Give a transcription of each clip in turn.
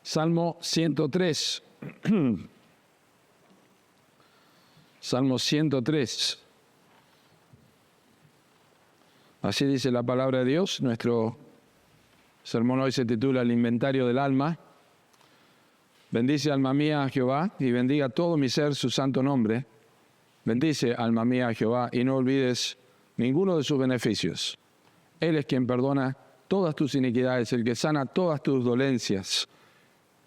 Salmo 103. Salmo 103. Así dice la palabra de Dios. Nuestro sermón hoy se titula El inventario del alma. Bendice, alma mía, a Jehová, y bendiga todo mi ser su santo nombre. Bendice, alma mía, a Jehová, y no olvides ninguno de sus beneficios. Él es quien perdona todas tus iniquidades, el que sana todas tus dolencias,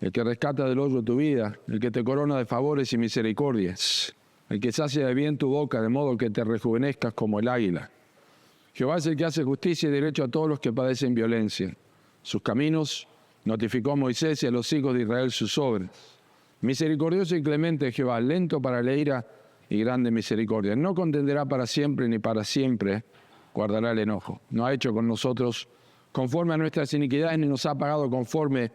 el que rescata del hoyo tu vida, el que te corona de favores y misericordias, el que sacia de bien tu boca, de modo que te rejuvenezcas como el águila. Jehová es el que hace justicia y derecho a todos los que padecen violencia. Sus caminos notificó a Moisés y a los hijos de Israel sus obras. Misericordioso y clemente Jehová, lento para la ira y grande misericordia. No contenderá para siempre, ni para siempre guardará el enojo. No ha hecho con nosotros conforme a nuestras iniquidades, ni nos ha pagado conforme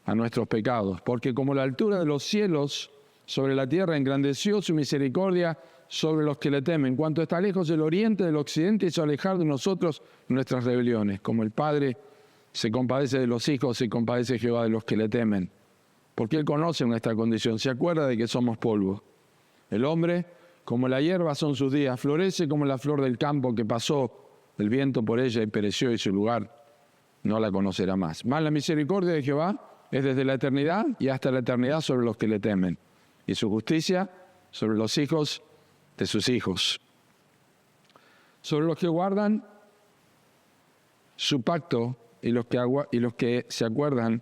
a nuestros pecados. Porque como la altura de los cielos sobre la tierra, engrandeció su misericordia sobre los que le temen. Cuanto está lejos el oriente del occidente, hizo alejar de nosotros nuestras rebeliones. Como el Padre se compadece de los hijos, se compadece Jehová de los que le temen. Porque Él conoce nuestra condición, se acuerda de que somos polvo. El hombre, como la hierba son sus días, florece como la flor del campo, que pasó el viento por ella y pereció, y su lugar no la conocerá más. Mas la misericordia de Jehová es desde la eternidad y hasta la eternidad sobre los que le temen, y su justicia sobre los hijos de sus hijos, sobre los que guardan su pacto y los que se acuerdan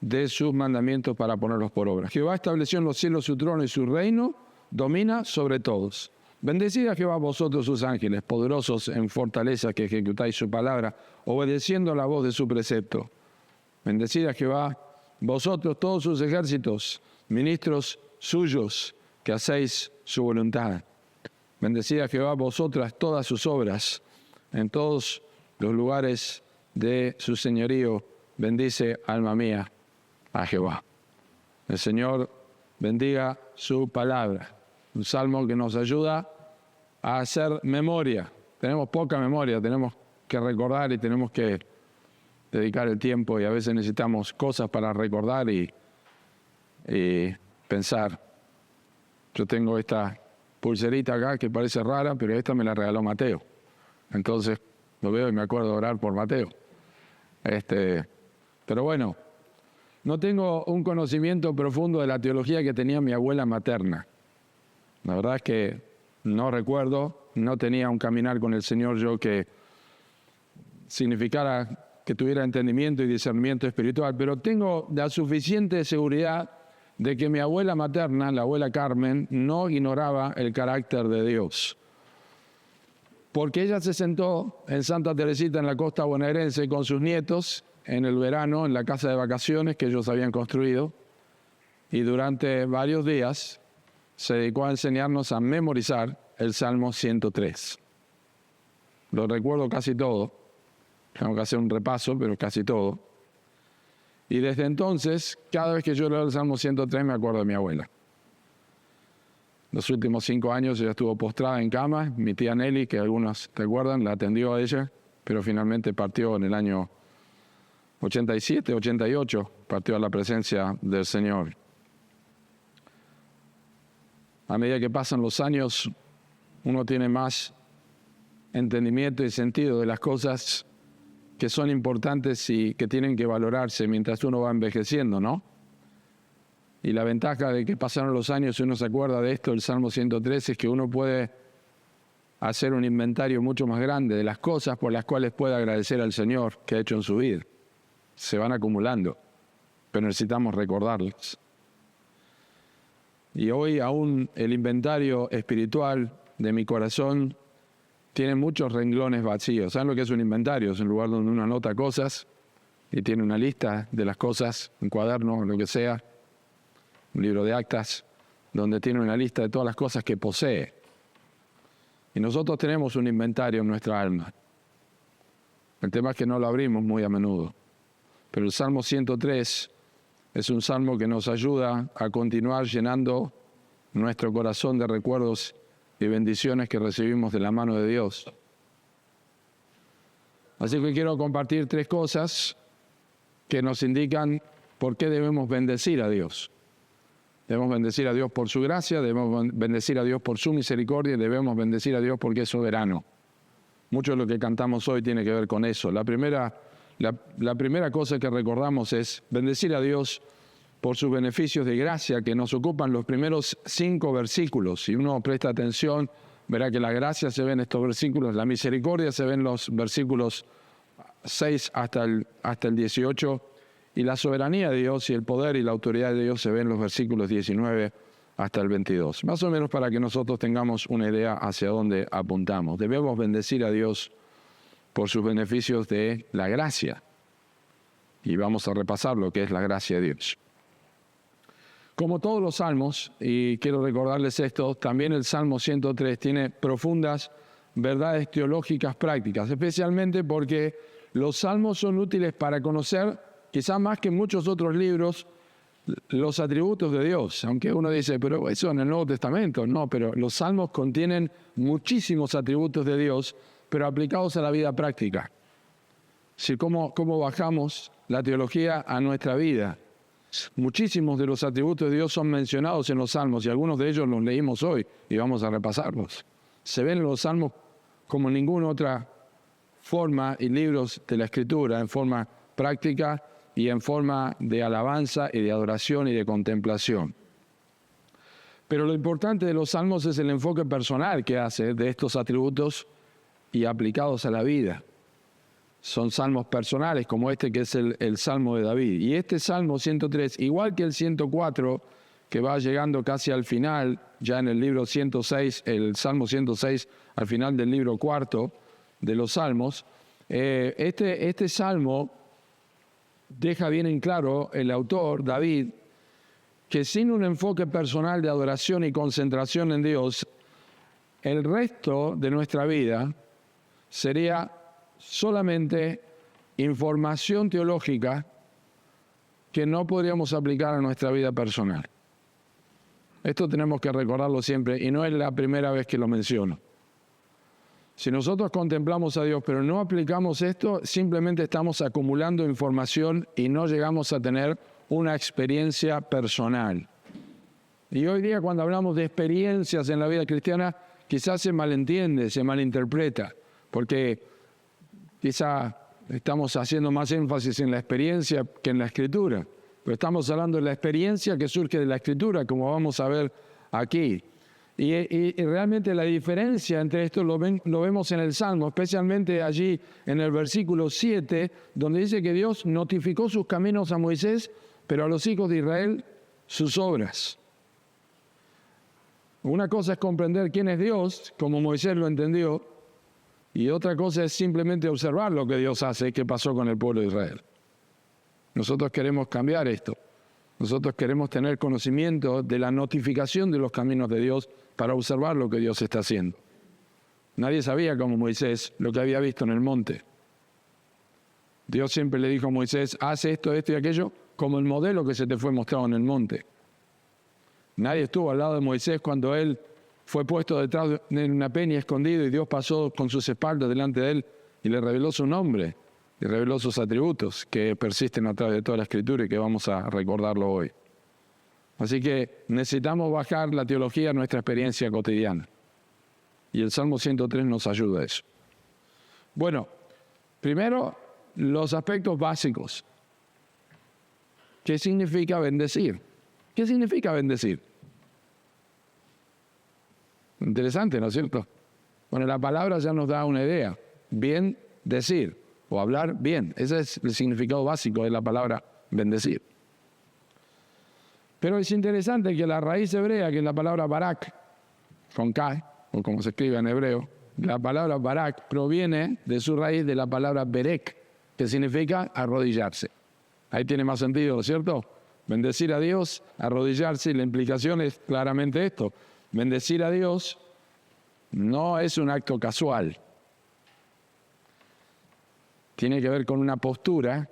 de sus mandamientos para ponerlos por obra. Jehová estableció en los cielos su trono, y su reino domina sobre todos. Bendecid a Jehová vosotros sus ángeles, poderosos en fortaleza, que ejecutáis su palabra, obedeciendo la voz de su precepto. Bendecid a Jehová vosotros todos sus ejércitos, ministros suyos, que hacéis su voluntad. Bendecid a Jehová vosotras todas sus obras, en todos los lugares de su señorío. Bendice, alma mía, a Jehová. El Señor bendiga su palabra. Un salmo que nos ayuda a hacer memoria. Tenemos poca memoria, tenemos que recordar y tenemos que dedicar el tiempo, y a veces necesitamos cosas para recordar y pensar. Yo tengo esta pulserita acá que parece rara, pero esta me la regaló Mateo. Entonces lo veo y me acuerdo de orar por Mateo. Pero bueno, no tengo un conocimiento profundo de la teología que tenía mi abuela materna. La verdad es que no recuerdo, no tenía un caminar con el Señor yo que significara que tuviera entendimiento y discernimiento espiritual, pero tengo la suficiente seguridad de que mi abuela materna, la abuela Carmen, no ignoraba el carácter de Dios. Porque ella se sentó en Santa Teresita, en la costa bonaerense, con sus nietos en el verano, en la casa de vacaciones que ellos habían construido, y durante varios días se dedicó a enseñarnos a memorizar el Salmo 103. Lo recuerdo casi todo. Tengo que hacer un repaso, pero casi todo. Y desde entonces, cada vez que yo leo el Salmo 103 me acuerdo de mi abuela. Los últimos 5 años ella estuvo postrada en cama. Mi tía Nelly, que algunos recuerdan, la atendió a ella, pero finalmente partió en el año 87, 88, partió a la presencia del Señor. A medida que pasan los años, uno tiene más entendimiento y sentido de las cosas que son importantes y que tienen que valorarse mientras uno va envejeciendo, ¿no? Y la ventaja de que pasaron los años y uno se acuerda de esto, el Salmo 103, es que uno puede hacer un inventario mucho más grande de las cosas por las cuales puede agradecer al Señor que ha hecho en su vida. Se van acumulando, pero necesitamos recordarlas. Y hoy aún el inventario espiritual de mi corazón tiene muchos renglones vacíos. ¿Saben lo que es un inventario? Es un lugar donde uno anota cosas y tiene una lista de las cosas, un cuaderno, lo que sea, un libro de actas, donde tiene una lista de todas las cosas que posee. Y nosotros tenemos un inventario en nuestra alma. El tema es que no lo abrimos muy a menudo. Pero el Salmo 103 es un salmo que nos ayuda a continuar llenando nuestro corazón de recuerdos y bendiciones que recibimos de la mano de Dios. Así que quiero compartir 3 cosas que nos indican por qué debemos bendecir a Dios. Debemos bendecir a Dios por su gracia, debemos bendecir a Dios por su misericordia y debemos bendecir a Dios porque es soberano. Mucho de lo que cantamos hoy tiene que ver con eso. La primera cosa que recordamos es bendecir a Dios por sus beneficios de gracia que nos ocupan los primeros 5 versículos. Si uno presta atención, verá que la gracia se ve en estos versículos, la misericordia se ve en los versículos 6 hasta el 18, y la soberanía de Dios y el poder y la autoridad de Dios se ven en los versículos 19 hasta el 22. Más o menos para que nosotros tengamos una idea hacia dónde apuntamos. Debemos bendecir a Dios por sus beneficios de la gracia. Y vamos a repasar lo que es la gracia de Dios. Como todos los salmos, y quiero recordarles esto, también el Salmo 103 tiene profundas verdades teológicas prácticas, especialmente porque los salmos son útiles para conocer, quizás más que muchos otros libros, los atributos de Dios. Aunque uno dice, pero eso en el Nuevo Testamento. No, pero los salmos contienen muchísimos atributos de Dios, pero aplicados a la vida práctica. Si cómo bajamos la teología a nuestra vida. Muchísimos de los atributos de Dios son mencionados en los salmos y algunos de ellos los leímos hoy y vamos a repasarlos. Se ven en los salmos como en ninguna otra forma y libros de la Escritura, en forma práctica y en forma de alabanza y de adoración y de contemplación. Pero lo importante de los salmos es el enfoque personal que hace de estos atributos y aplicados a la vida. Son salmos personales como este que es el Salmo de David. Y este Salmo 103, igual que el 104, que va llegando casi al final, ya en el libro 106, el Salmo 106, al final del libro 4 de los Salmos, este Salmo deja bien en claro el autor, David, que sin un enfoque personal de adoración y concentración en Dios, el resto de nuestra vida sería solamente información teológica que no podríamos aplicar a nuestra vida personal. Esto tenemos que recordarlo siempre y no es la primera vez que lo menciono. Si nosotros contemplamos a Dios pero no aplicamos esto, simplemente estamos acumulando información y no llegamos a tener una experiencia personal. Y hoy día cuando hablamos de experiencias en la vida cristiana, quizás se malentiende, se malinterpreta, porque quizá estamos haciendo más énfasis en la experiencia que en la Escritura, pero estamos hablando de la experiencia que surge de la Escritura, como vamos a ver aquí. Y realmente la diferencia entre esto lo vemos en el Salmo, especialmente allí en el versículo 7, donde dice que Dios notificó sus caminos a Moisés, pero a los hijos de Israel sus obras. Una cosa es comprender quién es Dios, como Moisés lo entendió, y otra cosa es simplemente observar lo que Dios hace, qué pasó con el pueblo de Israel. Nosotros queremos cambiar esto. Nosotros queremos tener conocimiento de la notificación de los caminos de Dios para observar lo que Dios está haciendo. Nadie sabía como Moisés lo que había visto en el monte. Dios siempre le dijo a Moisés, haz esto, esto y aquello, como el modelo que se te fue mostrado en el monte. Nadie estuvo al lado de Moisés cuando él fue puesto detrás de una peña escondido y Dios pasó con sus espaldas delante de él y le reveló su nombre y reveló sus atributos que persisten a través de toda la Escritura y que vamos a recordarlo hoy. Así que necesitamos bajar la teología a nuestra experiencia cotidiana. Y el Salmo 103 nos ayuda a eso. Bueno, primero, los aspectos básicos. ¿Qué significa bendecir? ¿Qué significa bendecir? Interesante, ¿no es cierto? Bueno, la palabra ya nos da una idea. Bien decir o hablar bien. Ese es el significado básico de la palabra bendecir. Pero es interesante que la raíz hebrea, que es la palabra barak, con K, o como se escribe en hebreo, la palabra barak proviene de su raíz de la palabra berek, que significa arrodillarse. Ahí tiene más sentido, ¿no es cierto? Bendecir a Dios, arrodillarse, y la implicación es claramente esto. Bendecir a Dios no es un acto casual. Tiene que ver con una postura.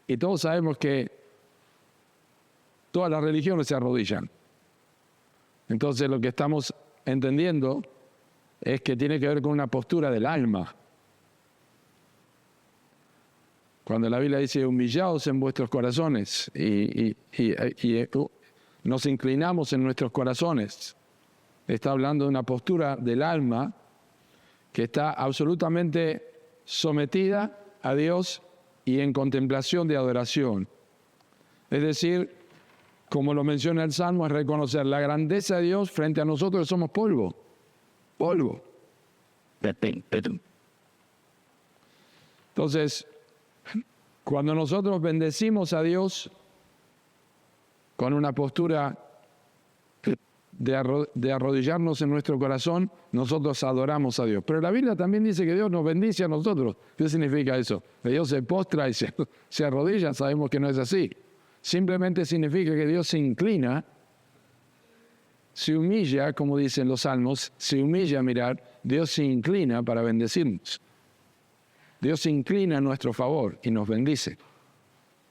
Y todos sabemos que todas las religiones se arrodillan. Entonces lo que estamos entendiendo es que tiene que ver con una postura del alma. Cuando la Biblia dice humillaos en vuestros corazones y nos inclinamos en nuestros corazones, está hablando de una postura del alma que está absolutamente sometida a Dios y en contemplación de adoración. Es decir, como lo menciona el Salmo, es reconocer la grandeza de Dios frente a nosotros que somos polvo. Polvo. Entonces, cuando nosotros bendecimos a Dios con una postura de arrodillarnos en nuestro corazón, nosotros adoramos a Dios. Pero la Biblia también dice que Dios nos bendice a nosotros. ¿Qué significa eso? Que Dios se postra y se arrodilla, sabemos que no es así. Simplemente significa que Dios se inclina, se humilla, como dicen los salmos, se humilla a mirar, Dios se inclina para bendecirnos. Dios se inclina a nuestro favor y nos bendice.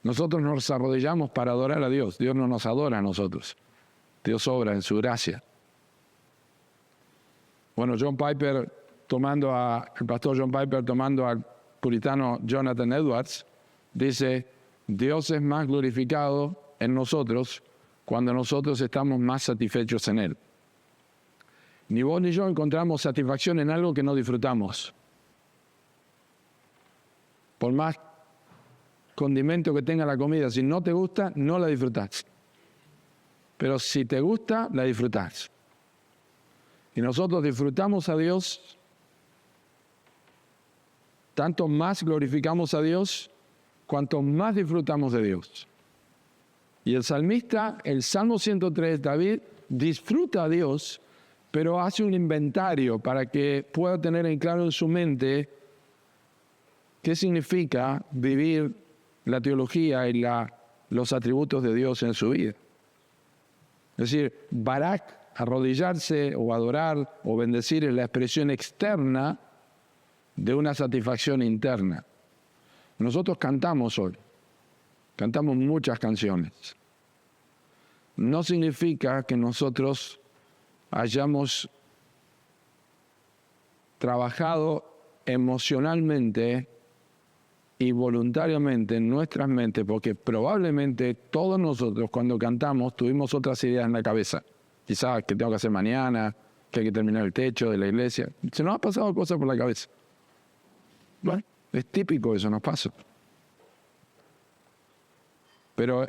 Nosotros nos arrodillamos para adorar a Dios. Dios no nos adora a nosotros. Dios obra en su gracia. Bueno, el pastor John Piper tomando al puritano Jonathan Edwards, dice, Dios es más glorificado en nosotros cuando nosotros estamos más satisfechos en Él. Ni vos ni yo encontramos satisfacción en algo que no disfrutamos. Por más condimento que tenga la comida, si no te gusta, no la disfrutás. Pero si te gusta, la disfrutás. Y nosotros disfrutamos a Dios, tanto más glorificamos a Dios, cuanto más disfrutamos de Dios. Y el salmista, el Salmo 103, David, disfruta a Dios, pero hace un inventario para que pueda tener en claro en su mente qué significa vivir la teología y los atributos de Dios en su vida. Es decir, Barak, arrodillarse o adorar o bendecir es la expresión externa de una satisfacción interna. Nosotros cantamos hoy, cantamos muchas canciones. No significa que nosotros hayamos trabajado emocionalmente y voluntariamente en nuestras mentes, porque probablemente todos nosotros cuando cantamos tuvimos otras ideas en la cabeza. Quizás que tengo que hacer mañana, que hay que terminar el techo de la iglesia. Se nos ha pasado cosas por la cabeza. Bueno, es típico, eso nos pasa. Pero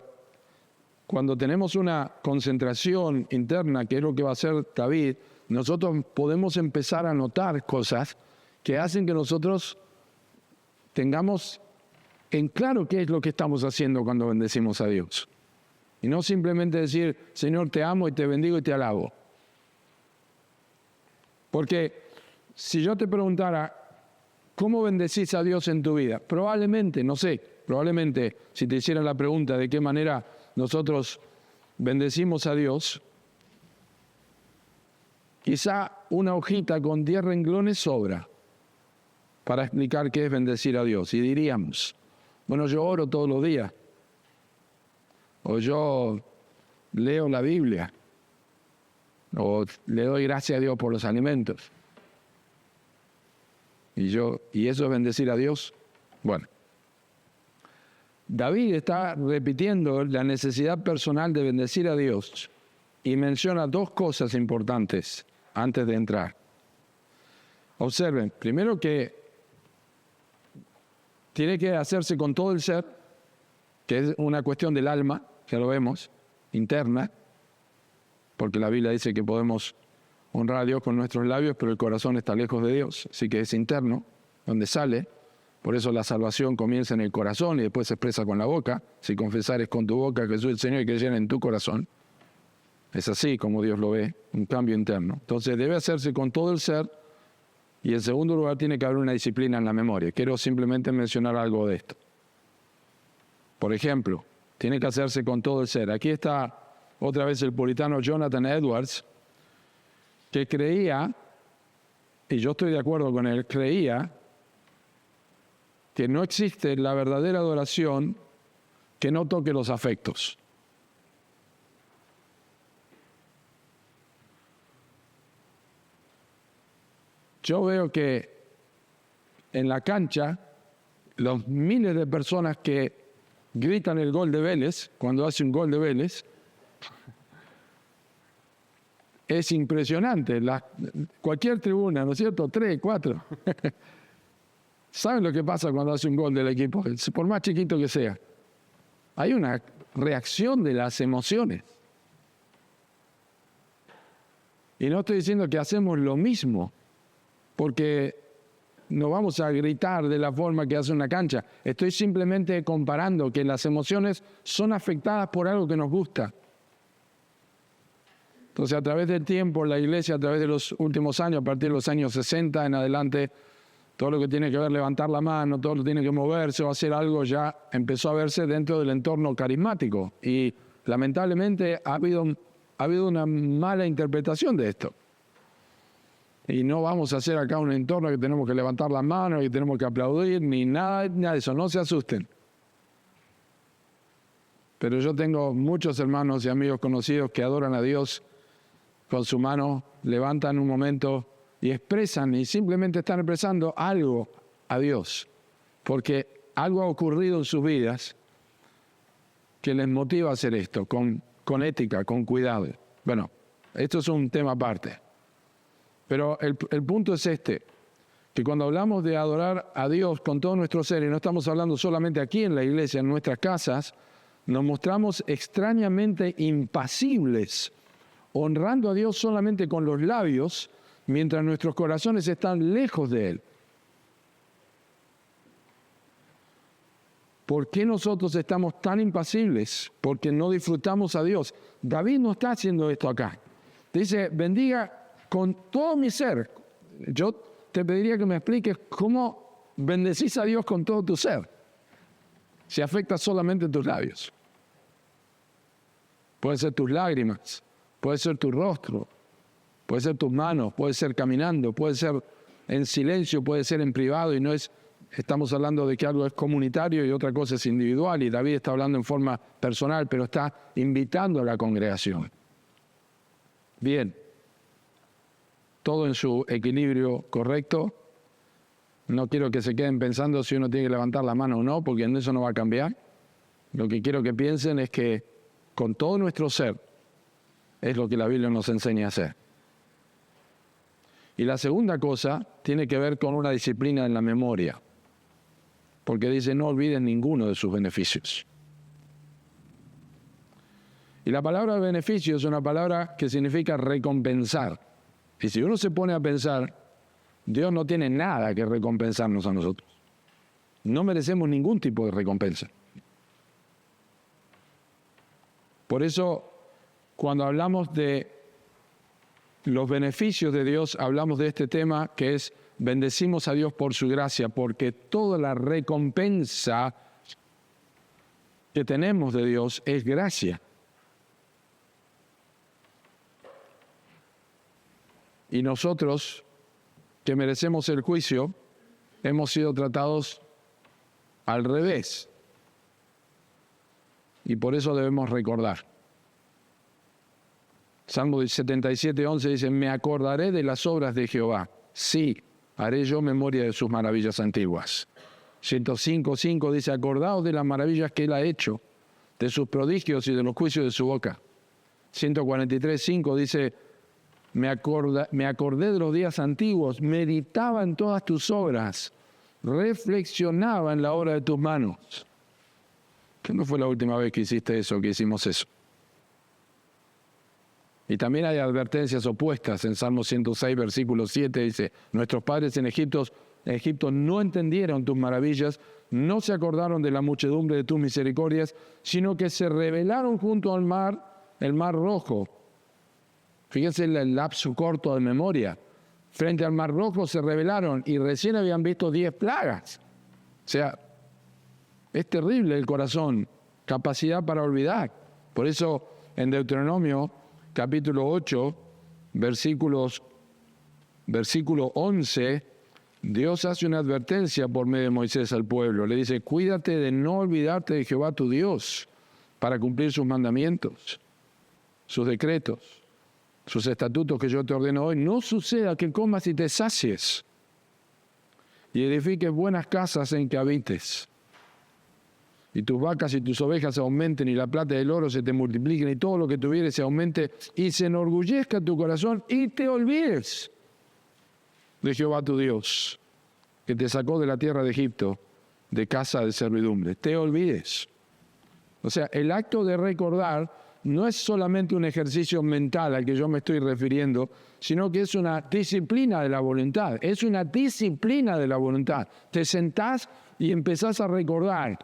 cuando tenemos una concentración interna, que es lo que va a hacer David, nosotros podemos empezar a notar cosas que hacen que nosotros tengamos en claro qué es lo que estamos haciendo cuando bendecimos a Dios. Y no simplemente decir, Señor, te amo y te bendigo y te alabo. Porque si yo te preguntara, ¿cómo bendecís a Dios en tu vida? Probablemente, no sé, probablemente si te hiciera la pregunta de qué manera nosotros bendecimos a Dios, quizá una hojita con 10 renglones sobra para explicar qué es bendecir a Dios. Y diríamos, bueno, yo oro todos los días, o yo leo la Biblia, o le doy gracias a Dios por los alimentos. ¿Y eso es bendecir a Dios? Bueno, David está repitiendo la necesidad personal de bendecir a Dios y menciona dos cosas importantes antes de entrar. Observen, primero que tiene que hacerse con todo el ser, que es una cuestión del alma, ya lo vemos, interna, porque la Biblia dice que podemos honrar a Dios con nuestros labios, pero el corazón está lejos de Dios, así que es interno, donde sale. Por eso la salvación comienza en el corazón y después se expresa con la boca. Si confesares con tu boca que Jesús es el Señor y creyeren en tu corazón, es así como Dios lo ve, un cambio interno. Entonces debe hacerse con todo el ser. Y en segundo lugar tiene que haber una disciplina en la memoria. Quiero simplemente mencionar algo de esto. Por ejemplo, tiene que hacerse con todo el ser. Aquí está otra vez el puritano Jonathan Edwards, que creía, y yo estoy de acuerdo con él, creía que no existe la verdadera adoración que no toque los afectos. Yo veo que en la cancha los miles de personas que gritan el gol de Vélez, cuando hace un gol de Vélez, es impresionante. Cualquier tribuna, ¿no es cierto? 3, 4. ¿Saben lo que pasa cuando hace un gol del equipo? Por más chiquito que sea. Hay una reacción de las emociones. Y no estoy diciendo que hacemos lo mismo, porque no vamos a gritar de la forma que hace una cancha. Estoy simplemente comparando que las emociones son afectadas por algo que nos gusta. Entonces, a través del tiempo, la iglesia, a través de los últimos años, a partir de los años 60 en adelante, todo lo que tiene que ver levantar la mano, todo lo que tiene que moverse o hacer algo ya empezó a verse dentro del entorno carismático. Y lamentablemente ha habido una mala interpretación de esto. Y no vamos a hacer acá un entorno que tenemos que levantar las manos, que tenemos que aplaudir, ni nada de eso, no se asusten. Pero yo tengo muchos hermanos y amigos conocidos que adoran a Dios con su mano, levantan un momento y expresan, y simplemente están expresando algo a Dios, porque algo ha ocurrido en sus vidas que les motiva a hacer esto, con ética, con cuidado. Bueno, esto es un tema aparte. Pero el punto es este, que cuando hablamos de adorar a Dios con todo nuestro ser, y no estamos hablando solamente aquí en la iglesia, en nuestras casas, nos mostramos extrañamente impasibles, honrando a Dios solamente con los labios, mientras nuestros corazones están lejos de Él. ¿Por qué nosotros estamos tan impasibles? Porque no disfrutamos a Dios. David no está haciendo esto acá. Dice, bendiga con todo mi ser. Yo te pediría que me expliques cómo bendecís a Dios con todo tu ser, si afecta solamente tus labios. Puede ser tus lágrimas, puede ser tu rostro, puede ser tus manos, puede ser caminando, puede ser en silencio, puede ser en privado, y no es, estamos hablando de que algo es comunitario y otra cosa es individual, y David está hablando en forma personal, pero está invitando a la congregación. Bien, todo en su equilibrio correcto. No quiero que se queden pensando si uno tiene que levantar la mano o no, porque en eso no va a cambiar. Lo que quiero que piensen es que con todo nuestro ser es lo que la Biblia nos enseña a hacer. Y la segunda cosa tiene que ver con una disciplina en la memoria, porque dice no olviden ninguno de sus beneficios. Y la palabra beneficio es una palabra que significa recompensar. Y si uno se pone a pensar, Dios no tiene nada que recompensarnos a nosotros. No merecemos ningún tipo de recompensa. Por eso, cuando hablamos de los beneficios de Dios, hablamos de este tema que es bendecimos a Dios por su gracia, porque toda la recompensa que tenemos de Dios es gracia. Y nosotros, que merecemos el juicio, hemos sido tratados al revés. Y por eso debemos recordar. Salmo 77:11 dice, me acordaré de las obras de Jehová. Sí, haré yo memoria de sus maravillas antiguas. 105:5 dice, acordaos de las maravillas que Él ha hecho, de sus prodigios y de los juicios de su boca. 143:5 dice, me acordé de los días antiguos, meditaba en todas tus obras, reflexionaba en la obra de tus manos. ¿Cuándo fue la última vez que hiciste eso, que hicimos eso? Y también hay advertencias opuestas. En Salmo 106, versículo 7 dice, nuestros padres en Egipto no entendieron tus maravillas, no se acordaron de la muchedumbre de tus misericordias, sino que se rebelaron junto al mar, el mar rojo. Fíjense el lapso corto de memoria. Frente al mar rojo se rebelaron y recién habían visto 10 plagas. O sea, es terrible el corazón, capacidad para olvidar. Por eso en Deuteronomio capítulo 8, versículo 11, Dios hace una advertencia por medio de Moisés al pueblo. Le dice, cuídate de no olvidarte de Jehová tu Dios para cumplir sus mandamientos, sus decretos, sus estatutos que yo te ordeno hoy. No suceda que comas y te sacies y edifiques buenas casas en que habites. Y tus vacas y tus ovejas aumenten, y la plata y el oro se te multipliquen, y todo lo que tuvieres se aumente, y se enorgullezca tu corazón, y te olvides de Jehová tu Dios, que te sacó de la tierra de Egipto, de casa de servidumbre. Te olvides. O sea, el acto de recordar no es solamente un ejercicio mental al que yo me estoy refiriendo, sino que es una disciplina de la voluntad. Es una disciplina de la voluntad. Te sentás y empezás a recordar.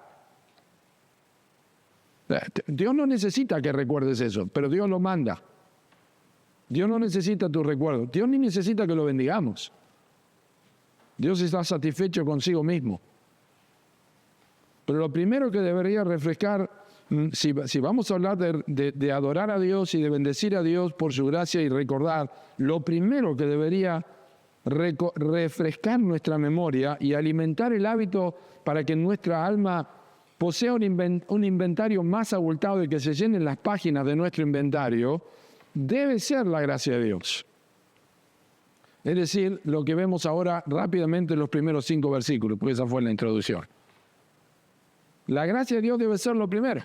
Dios no necesita que recuerdes eso, pero Dios lo manda. Dios no necesita tu recuerdo. Dios ni necesita que lo bendigamos. Dios está satisfecho consigo mismo. Pero lo primero que debería refrescar, si vamos a hablar de adorar a Dios y de bendecir a Dios por su gracia y recordar, lo primero que debería refrescar nuestra memoria y alimentar el hábito para que nuestra alma posea un inventario más abultado y que se llenen las páginas de nuestro inventario, debe ser la gracia de Dios. Es decir, lo que vemos ahora rápidamente en los primeros 5 versículos, porque esa fue la introducción. La gracia de Dios debe ser lo primero.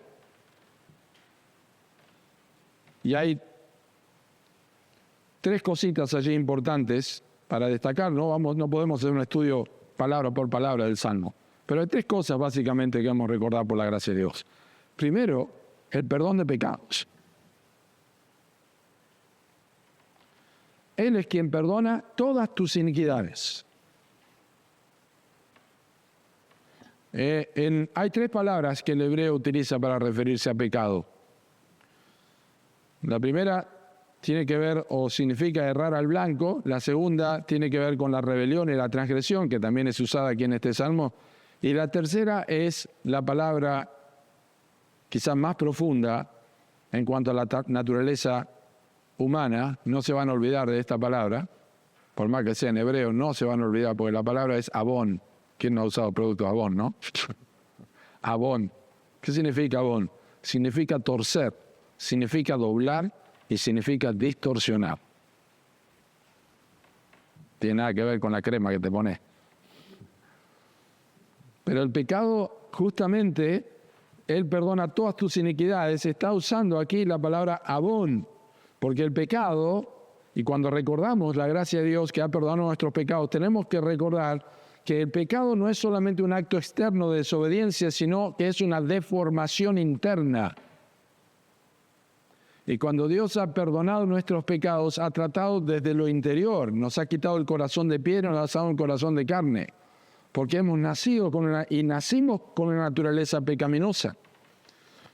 Y hay 3 cositas allí importantes para destacar. No podemos hacer un estudio palabra por palabra del Salmo. Pero hay 3 cosas básicamente que vamos a recordar por la gracia de Dios. Primero, el perdón de pecados. Él es quien perdona todas tus iniquidades. Hay 3 palabras que el hebreo utiliza para referirse a pecado. La primera tiene que ver o significa errar al blanco. La segunda tiene que ver con la rebelión y la transgresión, que también es usada aquí en este salmo. Y la tercera es la palabra quizás más profunda en cuanto a la naturaleza humana. No se van a olvidar de esta palabra, por más que sea en hebreo, no se van a olvidar, porque la palabra es abón. ¿Quién no ha usado productos abón, no? Abón. ¿Qué significa abón? Significa torcer, significa doblar y significa distorsionar. Tiene nada que ver con la crema que te pones. Pero el pecado, justamente, Él perdona todas tus iniquidades. Está usando aquí la palabra abón, porque el pecado, y cuando recordamos la gracia de Dios que ha perdonado nuestros pecados, tenemos que recordar que el pecado no es solamente un acto externo de desobediencia, sino que es una deformación interna. Y cuando Dios ha perdonado nuestros pecados, ha tratado desde lo interior, nos ha quitado el corazón de piedra, nos ha dado un corazón de carne, porque hemos nacido nacimos con una naturaleza pecaminosa.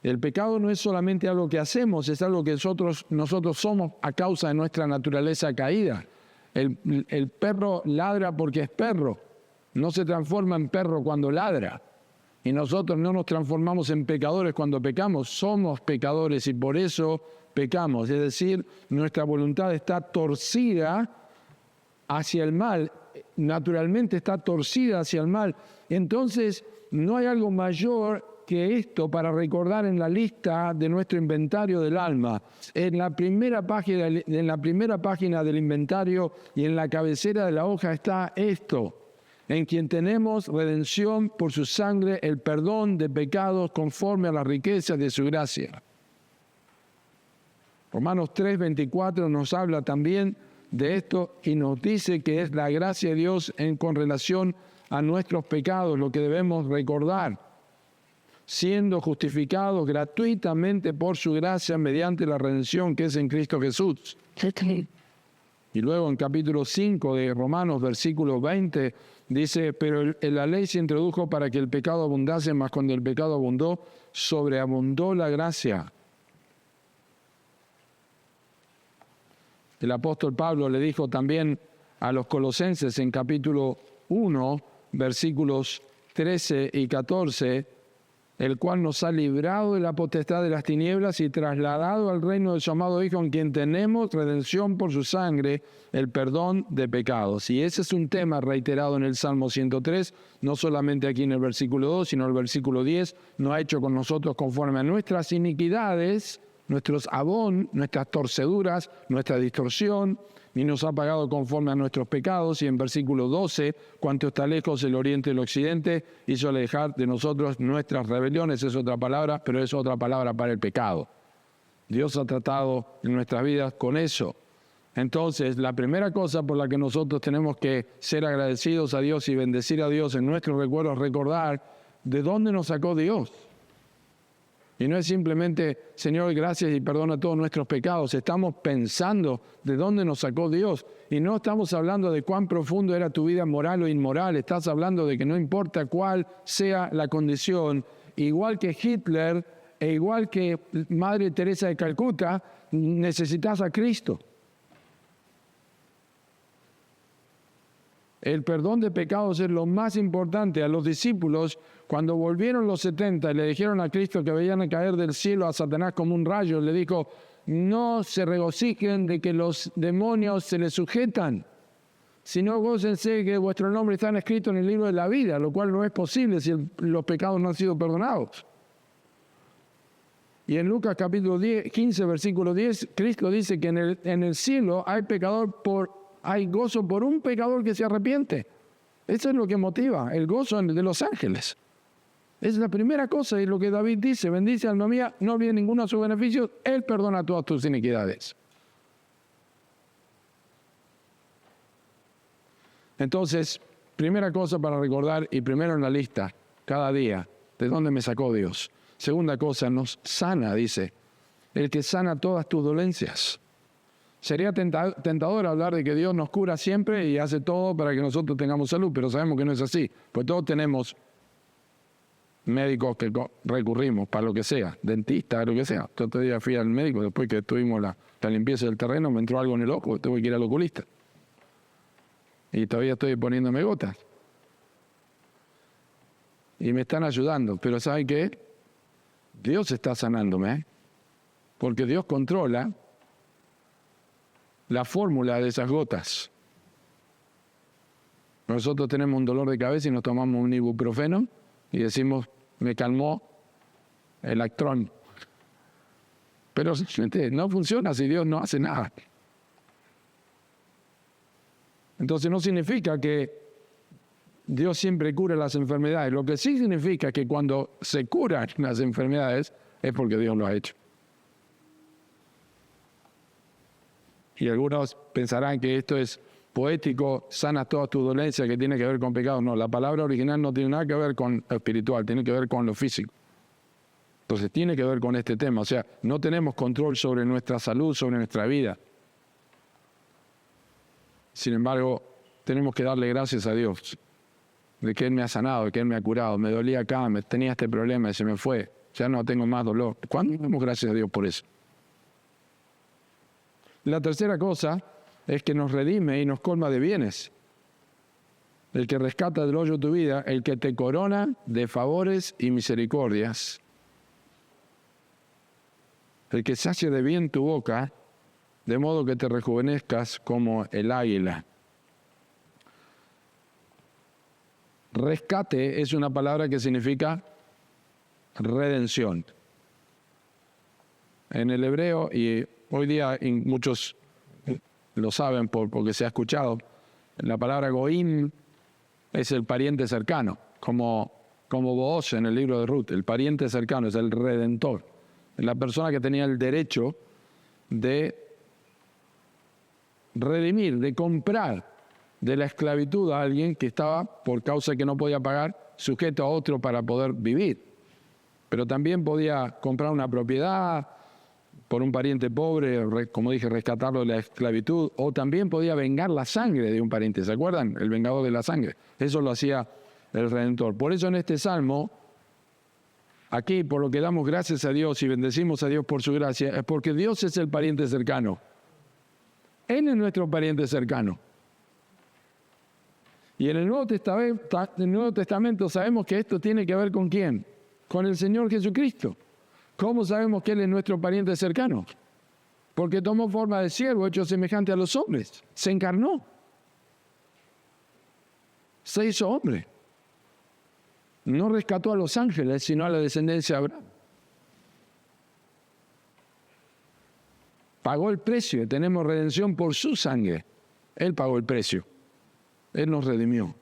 El pecado no es solamente algo que hacemos, es algo que nosotros somos a causa de nuestra naturaleza caída. El perro ladra porque es perro, no se transforma en perro cuando ladra. Y nosotros no nos transformamos en pecadores cuando pecamos, somos pecadores y por eso pecamos. Es decir, nuestra voluntad está torcida hacia el mal, naturalmente está torcida hacia el mal. Entonces, no hay algo mayor que esto para recordar en la lista de nuestro inventario del alma. En la primera página del inventario y en la cabecera de la hoja está esto: en quien tenemos redención por su sangre, el perdón de pecados conforme a las riquezas de su gracia. Romanos 3:24 nos habla también de esto y nos dice que es la gracia de Dios con relación a nuestros pecados lo que debemos recordar, siendo justificados gratuitamente por su gracia mediante la redención que es en Cristo Jesús. Y luego en capítulo 5 de Romanos, versículo 20, dice: pero la ley se introdujo para que el pecado abundase, mas cuando el pecado abundó, sobreabundó la gracia. El apóstol Pablo le dijo también a los colosenses en capítulo 1, versículos 13 y 14, el cual nos ha librado de la potestad de las tinieblas y trasladado al reino de su amado Hijo, en quien tenemos redención por su sangre, el perdón de pecados. Y ese es un tema reiterado en el Salmo 103, no solamente aquí en el versículo 2, sino en el versículo 10, no ha hecho con nosotros conforme a nuestras iniquidades, nuestros abón, nuestras torceduras, nuestra distorsión, ni nos ha pagado conforme a nuestros pecados. Y en versículo 12, cuanto está lejos el oriente del occidente, hizo alejar de nosotros nuestras rebeliones. Es otra palabra, pero es otra palabra para el pecado. Dios ha tratado en nuestras vidas con eso. Entonces, la primera cosa por la que nosotros tenemos que ser agradecidos a Dios y bendecir a Dios en nuestros recuerdos, recordar de dónde nos sacó Dios. Y no es simplemente, Señor, gracias y perdona todos nuestros pecados. Estamos pensando de dónde nos sacó Dios. Y no estamos hablando de cuán profundo era tu vida moral o inmoral. Estás hablando de que no importa cuál sea la condición, igual que Hitler e igual que Madre Teresa de Calcuta, necesitas a Cristo. El perdón de pecados es lo más importante. A los discípulos, cuando volvieron los 70 y le dijeron a Cristo que veían caer del cielo a Satanás como un rayo, le dijo, no se regocijen de que los demonios se les sujetan, sino gócense que vuestro nombre está escrito en el libro de la vida, lo cual no es posible si los pecados no han sido perdonados. Y en Lucas capítulo 15, versículo 10, Cristo dice que en el cielo hay gozo por un pecador que se arrepiente. Eso es lo que motiva el gozo de los ángeles. Es la primera cosa, y lo que David dice, bendice alma mía, no olvides ninguno de sus beneficios, Él perdona todas tus iniquidades. Entonces, primera cosa para recordar, y primero en la lista, cada día, ¿de dónde me sacó Dios? Segunda cosa, nos sana, dice, el que sana todas tus dolencias. Sería tentador hablar de que Dios nos cura siempre y hace todo para que nosotros tengamos salud, pero sabemos que no es así. Pues todos tenemos médicos que recurrimos para lo que sea, dentista, lo que sea. Yo otro día fui al médico, después que tuvimos la limpieza del terreno, me entró algo en el ojo, tuve que ir al oculista. Y todavía estoy poniéndome gotas. Y me están ayudando, pero ¿saben qué? Dios está sanándome, porque Dios controla la fórmula de esas gotas. Nosotros tenemos un dolor de cabeza y nos tomamos un ibuprofeno y decimos, me calmó el Actron. Pero no funciona si Dios no hace nada. Entonces no significa que Dios siempre cura las enfermedades. Lo que sí significa que cuando se curan las enfermedades es porque Dios lo ha hecho. Y algunos pensarán que esto es poético, sana todas tus dolencias, que tiene que ver con pecados. No, la palabra original no tiene nada que ver con lo espiritual, tiene que ver con lo físico. Entonces tiene que ver con este tema. O sea, no tenemos control sobre nuestra salud, sobre nuestra vida. Sin embargo, tenemos que darle gracias a Dios de que Él me ha sanado, de que Él me ha curado. Me dolía acá, tenía este problema y se me fue. Ya no tengo más dolor. ¿Cuándo damos gracias a Dios por eso? La tercera cosa es que nos redime y nos colma de bienes. El que rescata del hoyo tu vida, el que te corona de favores y misericordias. El que sacia de bien tu boca, de modo que te rejuvenezcas como el águila. Rescate es una palabra que significa redención. En el hebreo, y hoy día muchos lo saben porque se ha escuchado, la palabra goim es el pariente cercano, como Booz en el libro de Ruth, el pariente cercano, es el redentor, la persona que tenía el derecho de redimir, de comprar de la esclavitud a alguien que estaba, por causa de que no podía pagar, sujeto a otro para poder vivir. Pero también podía comprar una propiedad por un pariente pobre, como dije, rescatarlo de la esclavitud, o también podía vengar la sangre de un pariente. ¿Se acuerdan? El vengador de la sangre. Eso lo hacía el Redentor. Por eso en este Salmo, aquí, por lo que damos gracias a Dios y bendecimos a Dios por su gracia, es porque Dios es el pariente cercano. Él es nuestro pariente cercano. Y en el Nuevo Testamento sabemos que esto tiene que ver ¿con quién? Con el Señor Jesucristo. ¿Cómo sabemos que Él es nuestro pariente cercano? Porque tomó forma de siervo, hecho semejante a los hombres. Se encarnó. Se hizo hombre. No rescató a los ángeles, sino a la descendencia de Abraham. pagó el precio, tenemos redención por su sangre. Él pagó el precio. Él nos redimió.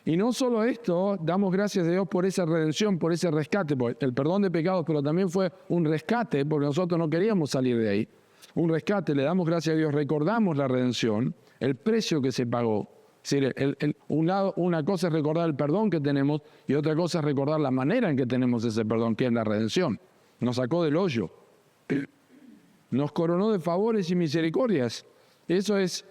Y no solo esto, damos gracias a Dios por esa redención, por ese rescate, por el perdón de pecados, pero también fue un rescate, porque nosotros no queríamos salir de ahí. Un rescate, le damos gracias a Dios, recordamos la redención, el precio que se pagó. Es decir, una cosa es recordar el perdón que tenemos y otra cosa es recordar la manera en que tenemos ese perdón, que es la redención. Nos sacó del hoyo. Nos coronó de favores y misericordias. Eso es,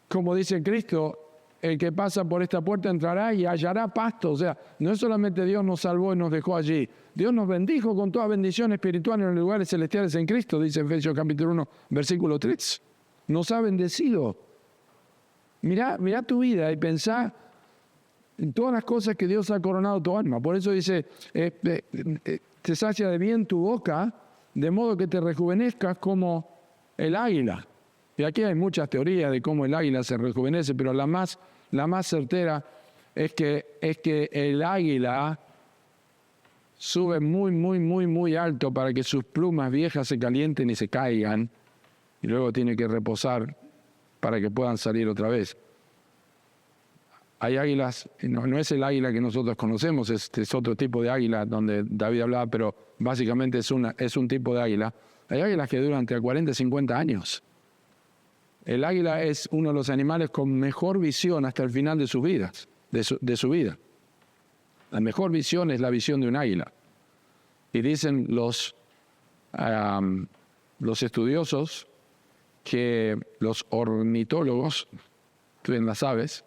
como dice Cristo, el que pasa por esta puerta entrará y hallará pasto. O sea, no es solamente Dios nos salvó y nos dejó allí. Dios nos bendijo con toda bendición espiritual en los lugares celestiales en Cristo, dice Efesios capítulo 1, versículo 3. Nos ha bendecido. Mirá tu vida y pensá en todas las cosas que Dios ha coronado tu alma. Por eso dice, te sacia de bien tu boca, de modo que te rejuvenezcas como el águila. Y aquí hay muchas teorías de cómo el águila se rejuvenece, pero la más certera es que el águila sube muy alto para que sus plumas viejas se calienten y se caigan, y luego tiene que reposar para que puedan salir otra vez. Hay águilas, no es el águila que nosotros conocemos, es otro tipo de águila donde David hablaba, pero básicamente es un tipo de águila. Hay águilas que duran entre 40 y 50 años. El águila es uno de los animales con mejor visión hasta el final de sus vidas, de su vida. La mejor visión es la visión de un águila. Y dicen los estudiosos, que los ornitólogos, en las aves,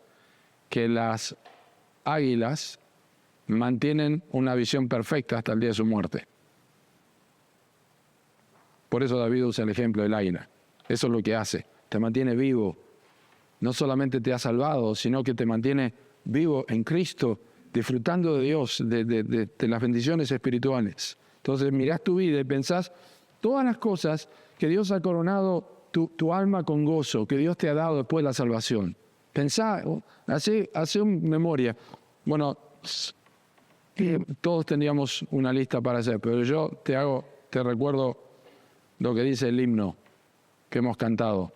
que las águilas mantienen una visión perfecta hasta el día de su muerte. Por eso David usa el ejemplo del águila. Eso es lo que hace. Te mantiene vivo. No solamente te ha salvado, sino que te mantiene vivo en Cristo, disfrutando de Dios, de las bendiciones espirituales. Entonces mirás tu vida y pensás todas las cosas que Dios ha coronado tu alma con gozo, que Dios te ha dado después de la salvación. Pensá, hace memoria. Bueno, todos teníamos una lista para hacer, pero yo te recuerdo lo que dice el himno que hemos cantado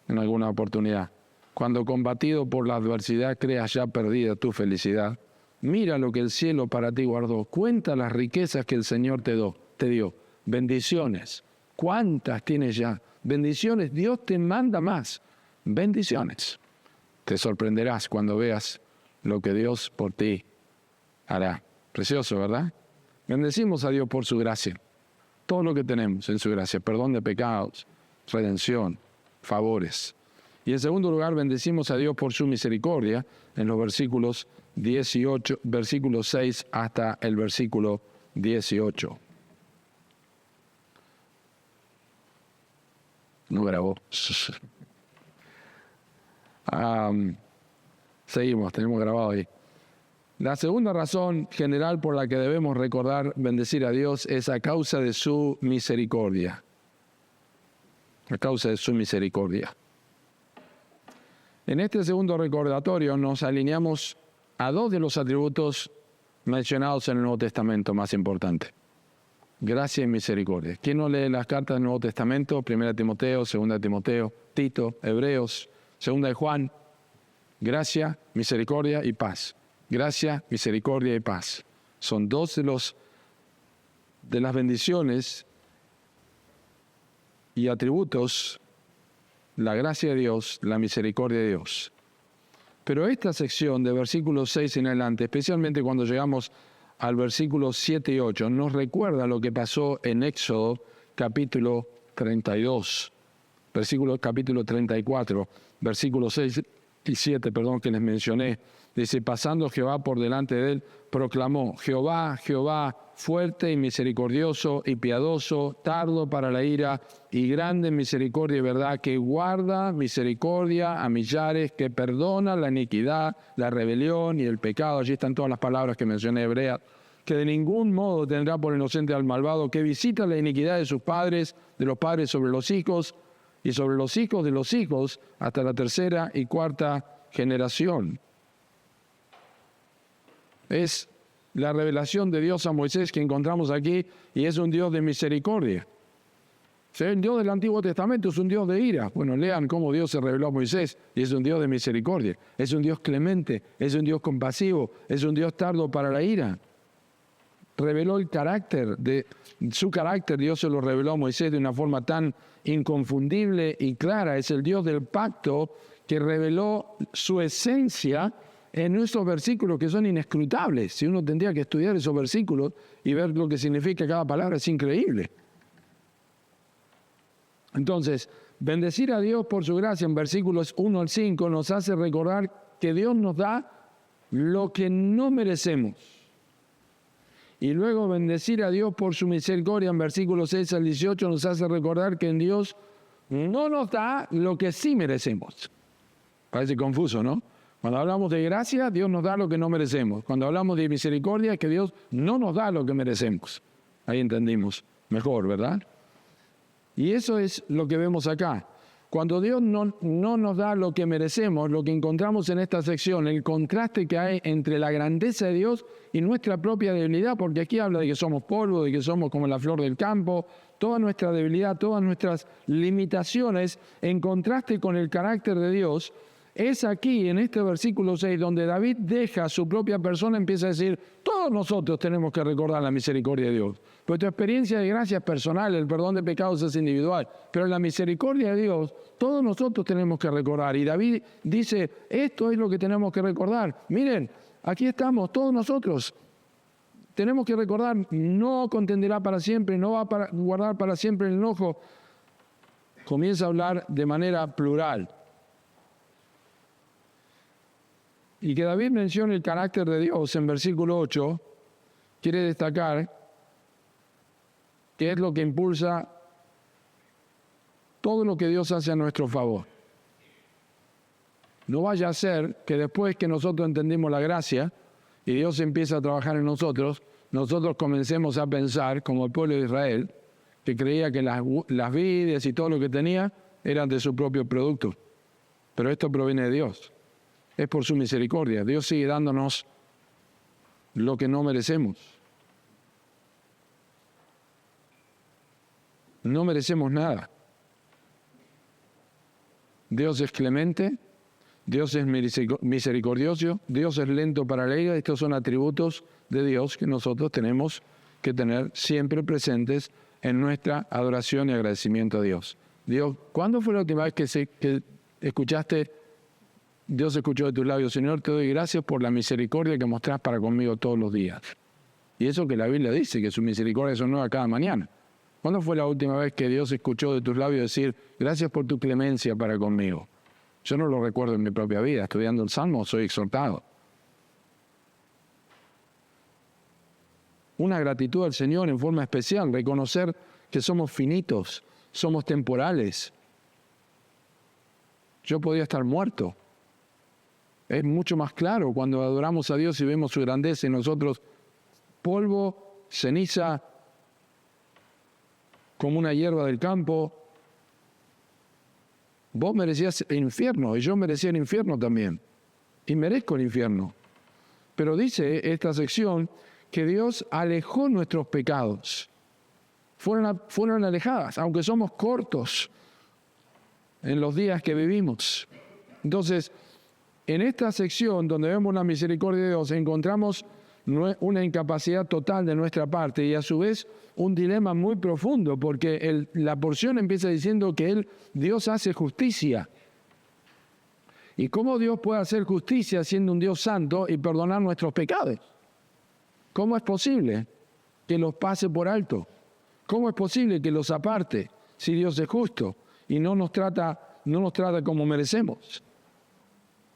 en alguna oportunidad. Cuando combatido por la adversidad creas ya perdida tu felicidad, mira lo que el cielo para ti guardó, cuenta las riquezas que el Señor te dio, bendiciones. ¿Cuántas tienes ya? Bendiciones, Dios te manda más. Bendiciones. Te sorprenderás cuando veas lo que Dios por ti hará. Precioso, ¿verdad? Bendecimos a Dios por su gracia. Todo lo que tenemos en su gracia, perdón de pecados, redención, favores. Y en segundo lugar, bendecimos a Dios por su misericordia en los versículos 6 hasta el versículo 18. No grabó. Seguimos, tenemos grabado ahí. La segunda razón general por la que debemos recordar, bendecir a Dios, es a causa de su misericordia. A causa de su misericordia. En este segundo recordatorio nos alineamos a dos de los atributos mencionados en el Nuevo Testamento más importantes. Gracia y misericordia. ¿Quién no lee las cartas del Nuevo Testamento? 1 Timoteo, 2 Timoteo, Tito, Hebreos, 2 de Juan. Gracia, misericordia y paz. Gracia, misericordia y paz. Son dos de las bendiciones y atributos, la gracia de Dios, la misericordia de Dios. Pero esta sección de versículos 6 en adelante, especialmente cuando llegamos al versículo 7 y 8, nos recuerda lo que pasó en Éxodo capítulo 32, capítulo 34, versículos 6 y 7, que les mencioné. Dice, pasando Jehová por delante de él, proclamó, Jehová, Jehová, fuerte y misericordioso y piadoso, tardo para la ira y grande en misericordia y verdad, que guarda misericordia a millares, que perdona la iniquidad, la rebelión y el pecado. Allí están todas las palabras que mencioné hebreas. Que de ningún modo tendrá por inocente al malvado, que visita la iniquidad de sus padres, de los padres sobre los hijos, y sobre los hijos de los hijos, hasta la tercera y cuarta generación. Es la revelación de Dios a Moisés que encontramos aquí, y es un Dios de misericordia. El Dios del Antiguo Testamento es un Dios de ira. Bueno, lean cómo Dios se reveló a Moisés y es un Dios de misericordia. Es un Dios clemente, es un Dios compasivo, es un Dios tardo para la ira. Reveló el carácter, su carácter Dios se lo reveló a Moisés de una forma tan inconfundible y clara. Es el Dios del pacto que reveló su esencia en nuestros versículos que son inescrutables. Si uno tendría que estudiar esos versículos y ver lo que significa cada palabra, es increíble. Entonces, bendecir a Dios por su gracia en versículos 1 al 5 nos hace recordar que Dios nos da lo que no merecemos. Y luego bendecir a Dios por su misericordia en versículos 6 al 18 nos hace recordar que en Dios no nos da lo que sí merecemos. Parece confuso, ¿no? Cuando hablamos de gracia, Dios nos da lo que no merecemos. Cuando hablamos de misericordia, que Dios no nos da lo que merecemos. Ahí entendimos mejor, ¿verdad? Y eso es lo que vemos acá. Cuando Dios no nos da lo que merecemos, lo que encontramos en esta sección, el contraste que hay entre la grandeza de Dios y nuestra propia debilidad, porque aquí habla de que somos polvo, de que somos como la flor del campo, toda nuestra debilidad, todas nuestras limitaciones, en contraste con el carácter de Dios, es aquí, en este versículo 6, donde David deja a su propia persona, empieza a decir, todos nosotros tenemos que recordar la misericordia de Dios. Pues tu experiencia de gracia es personal, el perdón de pecados es individual, pero la misericordia de Dios, todos nosotros tenemos que recordar. Y David dice, esto es lo que tenemos que recordar. Miren, aquí estamos, todos nosotros. Tenemos que recordar, no contenderá para siempre, no va a guardar para siempre el enojo. Comienza a hablar de manera plural. Y que David mencione el carácter de Dios en versículo 8, quiere destacar que es lo que impulsa todo lo que Dios hace a nuestro favor. No vaya a ser que después que nosotros entendimos la gracia y Dios empieza a trabajar en nosotros comencemos a pensar, como el pueblo de Israel, que creía que las vides y todo lo que tenía eran de su propio producto. Pero esto proviene de Dios. Es por su misericordia. Dios sigue dándonos lo que no merecemos. No merecemos nada. Dios es clemente, Dios es misericordioso, Dios es lento para la ira. Estos son atributos de Dios que nosotros tenemos que tener siempre presentes en nuestra adoración y agradecimiento a Dios. Dios, ¿cuándo fue la última vez que escuchaste? Dios escuchó de tus labios, Señor, te doy gracias por la misericordia que mostrás para conmigo todos los días. Y eso que la Biblia dice, que su misericordia son nuevas cada mañana. ¿Cuándo fue la última vez que Dios escuchó de tus labios decir, gracias por tu clemencia para conmigo? Yo no lo recuerdo en mi propia vida. Estudiando el Salmo soy exhortado. Una gratitud al Señor en forma especial, reconocer que somos finitos, somos temporales. Yo podía estar muerto. Es mucho más claro cuando adoramos a Dios y vemos su grandeza en nosotros, polvo, ceniza, como una hierba del campo. Vos merecías el infierno y yo merecía el infierno también. Y merezco el infierno. Pero dice esta sección que Dios alejó nuestros pecados. Fueron alejadas, aunque somos cortos en los días que vivimos. Entonces, en esta sección donde vemos la misericordia de Dios, encontramos una incapacidad total de nuestra parte y a su vez un dilema muy profundo, porque la porción empieza diciendo que Dios hace justicia. ¿Y cómo Dios puede hacer justicia siendo un Dios santo y perdonar nuestros pecados? ¿Cómo es posible que los pase por alto? ¿Cómo es posible que los aparte si Dios es justo y no nos trata como merecemos?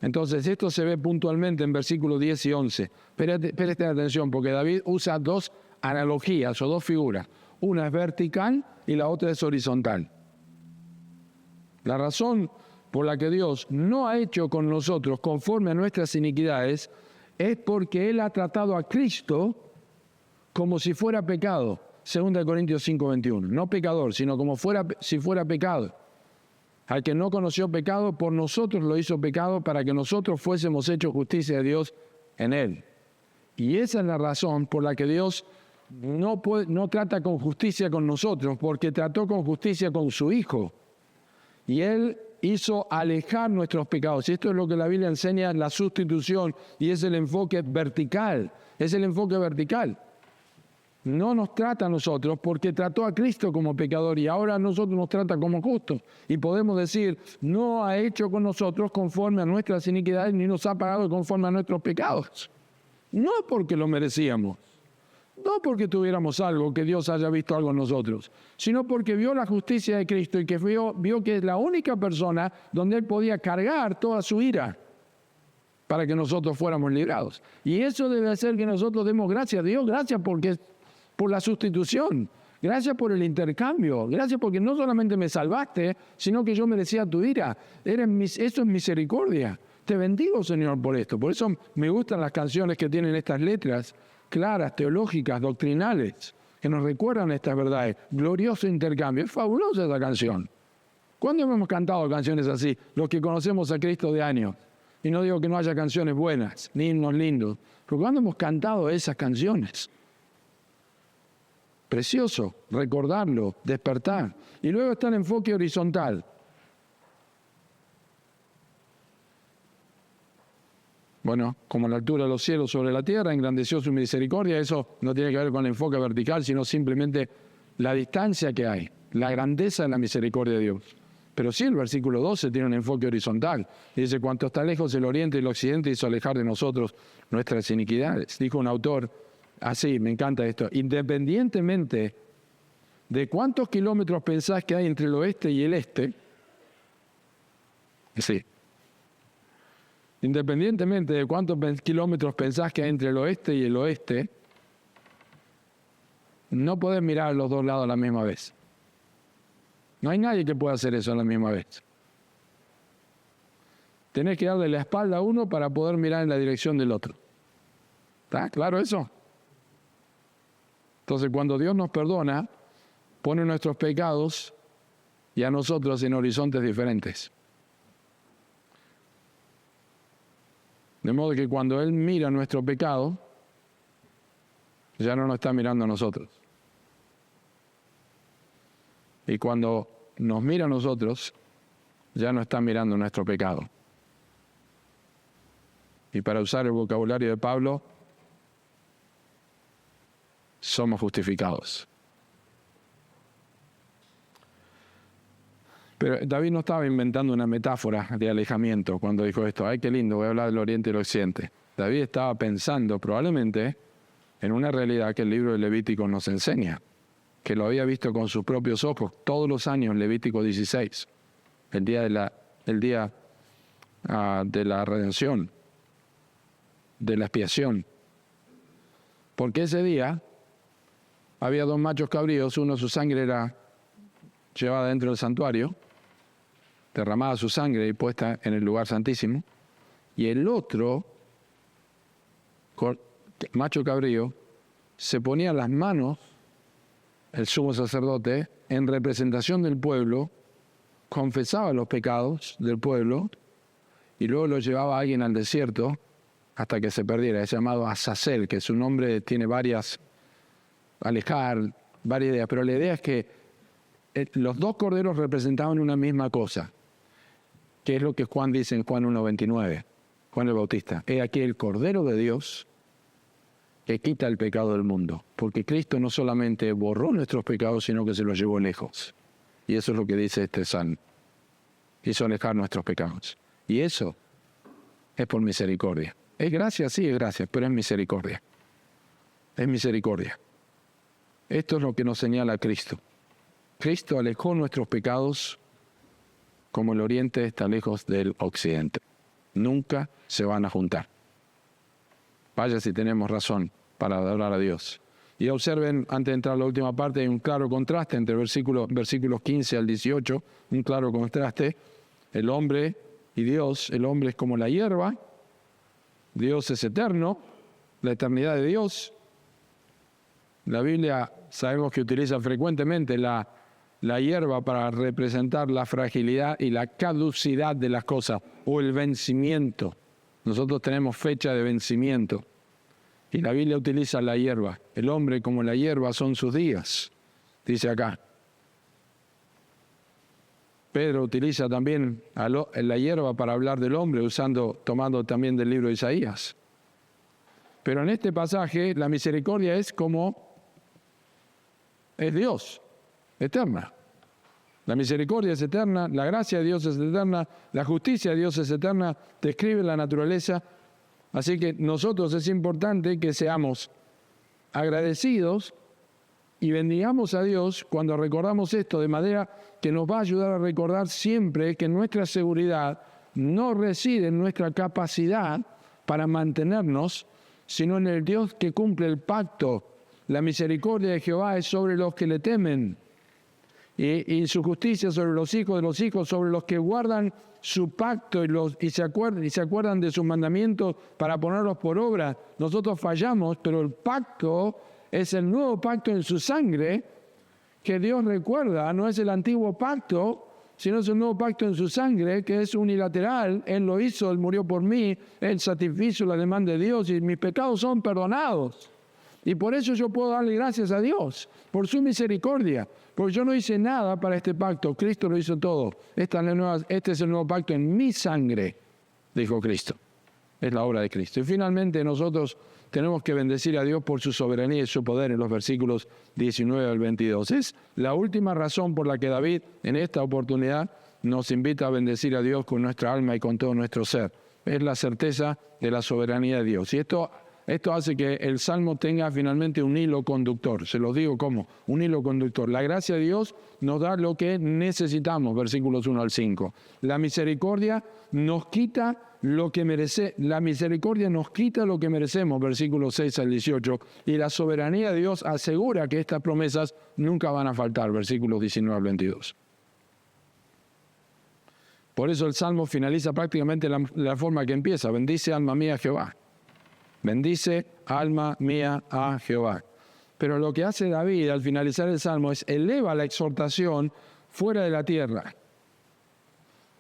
Entonces, esto se ve puntualmente en versículos 10 y 11. Presten atención, porque David usa dos analogías o dos figuras. Una es vertical y la otra es horizontal. La razón por la que Dios no ha hecho con nosotros conforme a nuestras iniquidades es porque Él ha tratado a Cristo como si fuera pecado. 2 Corintios 5:21. No pecador, sino como si fuera pecado. Al que no conoció pecado, por nosotros lo hizo pecado para que nosotros fuésemos hechos justicia de Dios en Él. Y esa es la razón por la que Dios no trata con justicia con nosotros, porque trató con justicia con su Hijo. Y Él hizo alejar nuestros pecados. Y esto es lo que la Biblia enseña, la sustitución, y es el enfoque vertical. Es el enfoque vertical. No nos trata a nosotros porque trató a Cristo como pecador y ahora a nosotros nos trata como justos. Y podemos decir, no ha hecho con nosotros conforme a nuestras iniquidades ni nos ha pagado conforme a nuestros pecados. No porque lo merecíamos, no porque tuviéramos algo, que Dios haya visto algo en nosotros, sino porque vio la justicia de Cristo y que vio que es la única persona donde Él podía cargar toda su ira para que nosotros fuéramos librados. Y eso debe hacer que nosotros demos gracias a Dios, gracias por la sustitución, gracias por el intercambio, gracias porque no solamente me salvaste, sino que yo merecía tu ira. Eso es misericordia. Te bendigo, Señor, por esto. Por eso me gustan las canciones que tienen estas letras claras, teológicas, doctrinales, que nos recuerdan estas verdades. Glorioso intercambio. Es fabulosa esa canción. ¿Cuándo hemos cantado canciones así? Los que conocemos a Cristo de años. Y no digo que no haya canciones buenas, ni himnos lindos, pero ¿cuándo hemos cantado esas canciones? Precioso, recordarlo, despertar. Y luego está el enfoque horizontal. Bueno, como la altura de los cielos sobre la tierra, engrandeció su misericordia. Eso no tiene que ver con el enfoque vertical, sino simplemente la distancia que hay, la grandeza de la misericordia de Dios. Pero sí, el versículo 12 tiene un enfoque horizontal. Dice, cuanto está lejos el oriente y el occidente, hizo alejar de nosotros nuestras iniquidades. Dijo un autor, así, me encanta esto, independientemente de cuántos kilómetros pensás que hay entre el oeste y el este, sí, independientemente de cuántos kilómetros pensás que hay entre el oeste y el oeste, no podés mirar a los dos lados a la misma vez. No hay nadie que pueda hacer eso a la misma vez. Tenés que darle la espalda a uno para poder mirar en la dirección del otro. ¿Está claro eso? Entonces, cuando Dios nos perdona, pone nuestros pecados y a nosotros en horizontes diferentes. De modo que cuando Él mira nuestro pecado, ya no nos está mirando a nosotros. Y cuando nos mira a nosotros, ya no está mirando nuestro pecado. Y para usar el vocabulario de Pablo, somos justificados. Pero David no estaba inventando una metáfora de alejamiento cuando dijo esto. ¡Ay, qué lindo! Voy a hablar del oriente y el occidente. David estaba pensando probablemente en una realidad que el libro de Levítico nos enseña, que lo había visto con sus propios ojos todos los años en Levítico 16, el día de la redención, de la expiación. Porque ese día había dos machos cabríos, uno su sangre era llevada dentro del santuario, derramada su sangre y puesta en el lugar santísimo, y el otro, macho cabrío, se ponía las manos, el sumo sacerdote, en representación del pueblo, confesaba los pecados del pueblo, y luego lo llevaba a alguien al desierto hasta que se perdiera. Es llamado Azazel, que su nombre tiene varias ideas, pero la idea es que los dos corderos representaban una misma cosa, que es lo que Juan dice en Juan 1:29, Juan el Bautista. He aquí el Cordero de Dios que quita el pecado del mundo, porque Cristo no solamente borró nuestros pecados, sino que se los llevó lejos. Y eso es lo que dice este salmo. Hizo alejar nuestros pecados. Y eso es por misericordia. ¿Es gracia? Sí, es gracia, pero es misericordia. Es misericordia. Esto es lo que nos señala Cristo. Cristo alejó nuestros pecados como el oriente está lejos del occidente. Nunca se van a juntar. Vaya si tenemos razón para adorar a Dios. Y observen, antes de entrar a la última parte, hay un claro contraste entre versículos 15 al 18, un claro contraste. El hombre y Dios, el hombre es como la hierba, Dios es eterno, la eternidad de Dios. La Biblia sabemos que utiliza frecuentemente la hierba para representar la fragilidad y la caducidad de las cosas, o el vencimiento. Nosotros tenemos fecha de vencimiento. Y la Biblia utiliza la hierba. El hombre como la hierba son sus días, dice acá. Pedro utiliza también la hierba para hablar del hombre, tomando también del libro de Isaías. Pero en este pasaje la misericordia es Dios, eterna. La misericordia es eterna, la gracia de Dios es eterna, la justicia de Dios es eterna, describe la naturaleza. Así que nosotros es importante que seamos agradecidos y bendigamos a Dios cuando recordamos esto, de manera que nos va a ayudar a recordar siempre que nuestra seguridad no reside en nuestra capacidad para mantenernos, sino en el Dios que cumple el pacto. La misericordia de Jehová es sobre los que le temen, y su justicia sobre los hijos de los hijos, sobre los que guardan su pacto y se acuerdan de sus mandamientos para ponerlos por obra. Nosotros fallamos, pero el pacto es el nuevo pacto en su sangre que Dios recuerda. No es el antiguo pacto, sino es el nuevo pacto en su sangre, que es unilateral. Él lo hizo, Él murió por mí, Él satisfizo la demanda de Dios y mis pecados son perdonados. Y por eso yo puedo darle gracias a Dios, por su misericordia, porque yo no hice nada para este pacto, Cristo lo hizo todo. Este es el nuevo pacto en mi sangre, dijo Cristo. Es la obra de Cristo. Y finalmente nosotros tenemos que bendecir a Dios por su soberanía y su poder en los versículos 19 al 22. Es la última razón por la que David en esta oportunidad nos invita a bendecir a Dios con nuestra alma y con todo nuestro ser. Es la certeza de la soberanía de Dios. Y esto hace que el Salmo tenga finalmente un hilo conductor. Se los digo cómo, un hilo conductor. La gracia de Dios nos da lo que necesitamos, versículos 1 al 5. La misericordia nos quita lo que merecemos, versículos 6 al 18. Y la soberanía de Dios asegura que estas promesas nunca van a faltar, versículos 19 al 22. Por eso el Salmo finaliza prácticamente de la forma que empieza. Bendice alma mía a Jehová. Bendice, alma mía, a Jehová. Pero lo que hace David al finalizar el Salmo es eleva la exhortación fuera de la tierra.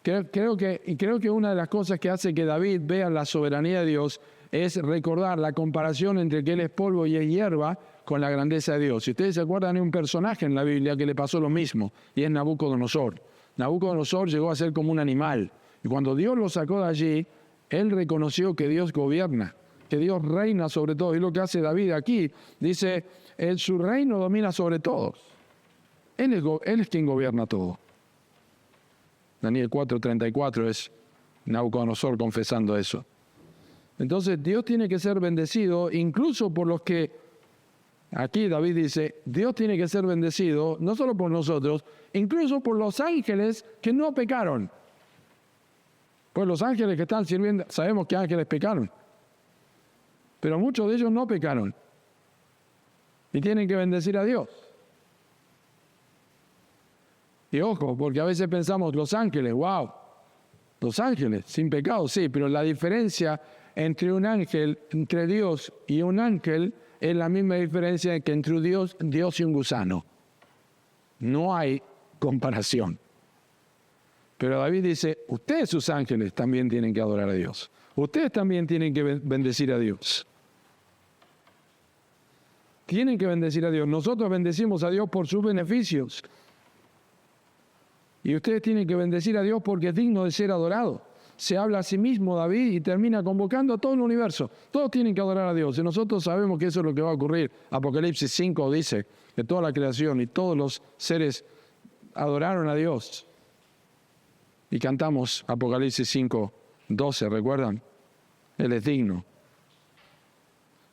Creo que una de las cosas que hace que David vea la soberanía de Dios es recordar la comparación entre que él es polvo y es hierba con la grandeza de Dios. Si ustedes se acuerdan, hay un personaje en la Biblia que le pasó lo mismo, y es Nabucodonosor. Nabucodonosor llegó a ser como un animal. Y cuando Dios lo sacó de allí, él reconoció que Dios gobierna, que Dios reina sobre todo. Y lo que hace David aquí, dice, su reino domina sobre todos. Él es quien gobierna todo. Daniel 4:34 es Nabucodonosor confesando eso. Entonces Dios tiene que ser bendecido incluso por los que, aquí David dice, Dios tiene que ser bendecido no solo por nosotros, incluso por los ángeles que no pecaron. Pues los ángeles que están sirviendo, sabemos que ángeles pecaron, pero muchos de ellos no pecaron y tienen que bendecir a Dios. Y ojo, porque a veces pensamos, los ángeles, wow, los ángeles sin pecado, sí, pero la diferencia entre un ángel, entre Dios y un ángel, es la misma diferencia que entre Dios y un gusano. No hay comparación. Pero David dice, ustedes sus ángeles también tienen que adorar a Dios. Ustedes también tienen que bendecir a Dios. Tienen que bendecir a Dios. Nosotros bendecimos a Dios por sus beneficios. Y ustedes tienen que bendecir a Dios porque es digno de ser adorado. Se habla a sí mismo David y termina convocando a todo el universo. Todos tienen que adorar a Dios. Y nosotros sabemos que eso es lo que va a ocurrir. Apocalipsis 5 dice que toda la creación y todos los seres adoraron a Dios. Y cantamos Apocalipsis 5:12, ¿recuerdan? Él es digno.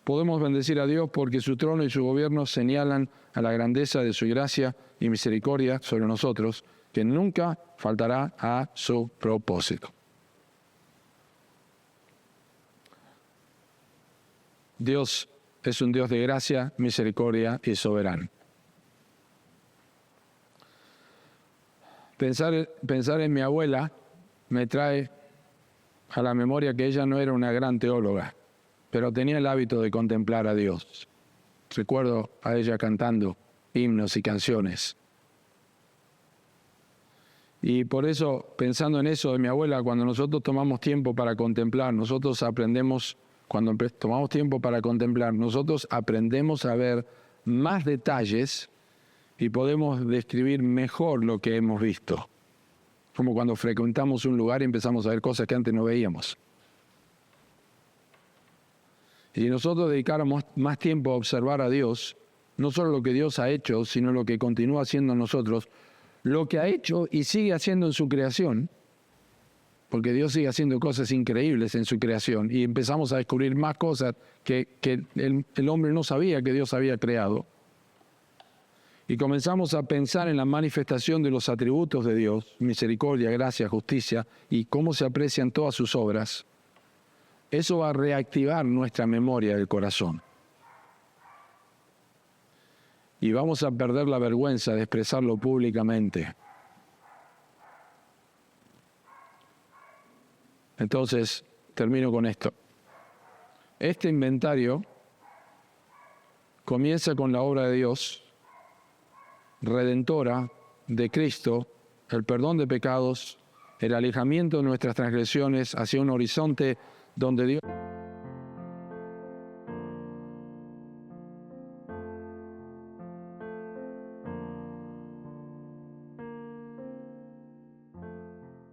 Podemos bendecir a Dios porque su trono y su gobierno señalan a la grandeza de su gracia y misericordia sobre nosotros, que nunca faltará a su propósito. Dios es un Dios de gracia, misericordia y soberano. Pensar en mi abuela me trae a la memoria que ella no era una gran teóloga, pero tenía el hábito de contemplar a Dios. Recuerdo a ella cantando himnos y canciones. Y por eso, pensando en eso de mi abuela, cuando nosotros tomamos tiempo para contemplar, nosotros aprendemos cuando tomamos tiempo para contemplar, nosotros aprendemos a ver más detalles y podemos describir mejor lo que hemos visto. Como cuando frecuentamos un lugar y empezamos a ver cosas que antes no veíamos. Y si nosotros dedicáramos más tiempo a observar a Dios, no solo lo que Dios ha hecho, sino lo que continúa haciendo en nosotros, lo que ha hecho y sigue haciendo en su creación, porque Dios sigue haciendo cosas increíbles en su creación, y empezamos a descubrir más cosas que el hombre no sabía que Dios había creado. Y comenzamos a pensar en la manifestación de los atributos de Dios, misericordia, gracia, justicia, y cómo se aprecian todas sus obras. Eso va a reactivar nuestra memoria del corazón. Y vamos a perder la vergüenza de expresarlo públicamente. Entonces, termino con esto. Este inventario comienza con la obra de Dios, redentora de Cristo, el perdón de pecados, el alejamiento de nuestras transgresiones hacia un horizonte donde Dios...